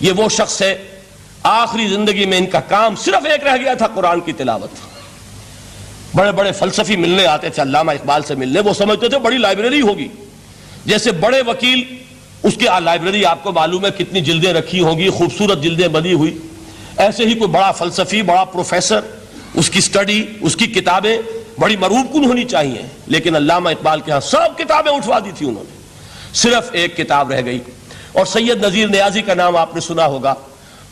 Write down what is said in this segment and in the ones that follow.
یہ وہ شخص ہے آخری زندگی میں ان کا کام صرف ایک رہ گیا تھا، قرآن کی تلاوت۔ بڑے بڑے فلسفی ملنے آتے تھے علامہ اقبال سے ملنے، وہ سمجھتے تھے بڑی لائبریری ہوگی، جیسے بڑے وکیل اس کی لائبریری آپ کو معلوم ہے کتنی جلدیں رکھی ہوں گی، خوبصورت جلدیں بنی ہوئی، ایسے ہی کوئی بڑا فلسفی، بڑا پروفیسر، اس کی سٹڈی، اس کی کتابیں بڑی مروب کن ہونی چاہیے۔ لیکن علامہ اقبال کے ہاں سب کتابیں اٹھوا دی تھی انہوں نے، صرف ایک کتاب رہ گئی۔ اور سید نذیر نیازی کا نام آپ نے سنا ہوگا،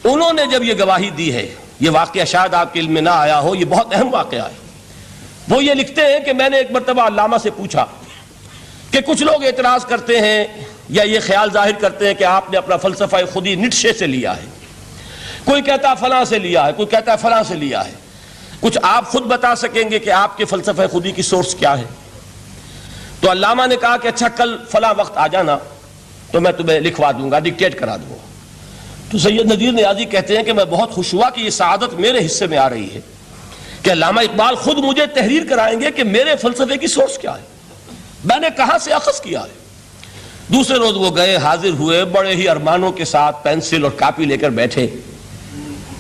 انہوں نے جب یہ گواہی دی ہے، یہ واقعہ شاید آپ کے علم میں نہ آیا ہو، یہ بہت اہم واقعہ ہے۔ وہ یہ لکھتے ہیں کہ میں نے ایک مرتبہ علامہ سے پوچھا کہ کچھ لوگ اعتراض کرتے ہیں یا یہ خیال ظاہر کرتے ہیں کہ آپ نے اپنا فلسفہ خودی نیٹشے سے لیا ہے، کوئی کہتا ہے فلاں سے لیا ہے، کوئی کہتا ہے فلاں سے لیا ہے، کچھ آپ خود بتا سکیں گے کہ آپ کے فلسفہ خودی کی سورس کیا ہے؟ تو علامہ نے کہا کہ اچھا کل فلاں وقت آ جانا تو میں تمہیں لکھوا دوں گا، ڈکٹیٹ کرا دوں گا۔ تو سید نذیر نیازی کہتے ہیں کہ میں بہت خوش ہوا کہ یہ سعادت میرے حصے میں آ رہی ہے کہ علامہ اقبال خود مجھے تحریر کرائیں گے کہ میرے فلسفے کی سورس کیا ہے، میں نے کہاں سے اخذ کیا ہے۔ دوسرے روز وہ گئے، حاضر ہوئے، بڑے ہی ارمانوں کے ساتھ پینسل اور کاپی لے کر بیٹھے۔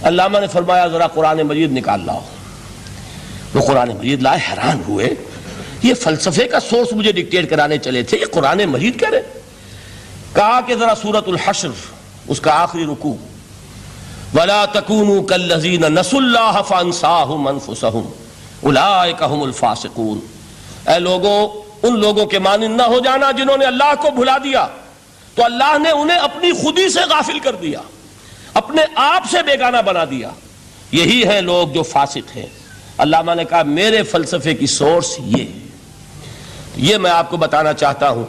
علامہ نے فرمایا ذرا قرآن مجید نکال لاؤ۔ وہ قرآن مجید لائے، حیران ہوئے، یہ فلسفے کا سورس مجھے ڈکٹیٹ کرانے چلے تھے، یہ قرآن مجید کہہ رہے۔ کہا کہ ذرا سورۃ الحشر اس کا آخری رکوع، وَلَا تَكُونُوا كَالَّذِينَ نَسُوا اللَّهَ فَأَنسَاهُمْ أَنفُسَهُمْ أُولَٰئِكَ هُمُ الْفَاسِقُونَ۔ اے لوگوں، ان لوگوں کے مانند نہ ہو جانا جنہوں نے اللہ کو بھلا دیا، تو اللہ نے انہیں اپنی خودی سے غافل کر دیا، اپنے آپ سے بیگانہ بنا دیا، یہی ہیں لوگ جو فاسق ہیں۔ علامہ نے کہا میرے فلسفے کی سورس یہ میں آپ کو بتانا چاہتا ہوں۔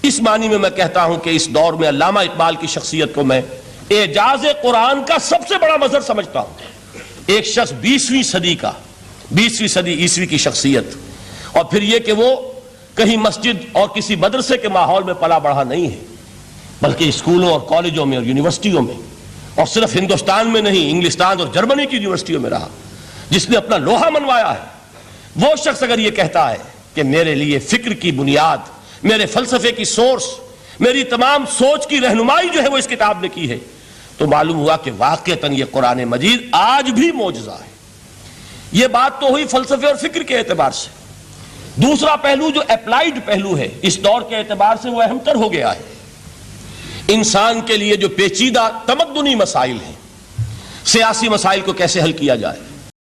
اس معنی میں میں کہتا ہوں کہ اس دور میں علامہ اقبال کی شخصیت کو میں اعجاز قرآن کا سب سے بڑا مظہر سمجھتا ہوں۔ ایک شخص 20ویں صدی عیسوی کی شخصیت، اور پھر یہ کہ وہ کہیں مسجد اور کسی مدرسے کے ماحول میں پلا بڑھا نہیں ہے، بلکہ اسکولوں اور کالجوں میں اور یونیورسٹیوں میں، اور صرف ہندوستان میں نہیں، انگلستان اور جرمنی کی یونیورسٹیوں میں رہا، جس نے اپنا لوہا منوایا ہے۔ وہ شخص اگر یہ کہتا ہے کہ میرے لیے فکر کی بنیاد، میرے فلسفے کی سورس، میری تمام سوچ کی رہنمائی جو ہے وہ اس کتاب نے کی ہے، تو معلوم ہوا کہ واقعتاً یہ قرآن مجید آج بھی معجزہ ہے۔ یہ بات تو ہوئی فلسفے اور فکر کے اعتبار سے۔ دوسرا پہلو جو اپلائیڈ پہلو ہے، اس دور کے اعتبار سے وہ اہم تر ہو گیا ہے۔ انسان کے لیے جو پیچیدہ تمدنی مسائل ہیں، سیاسی مسائل کو کیسے حل کیا جائے،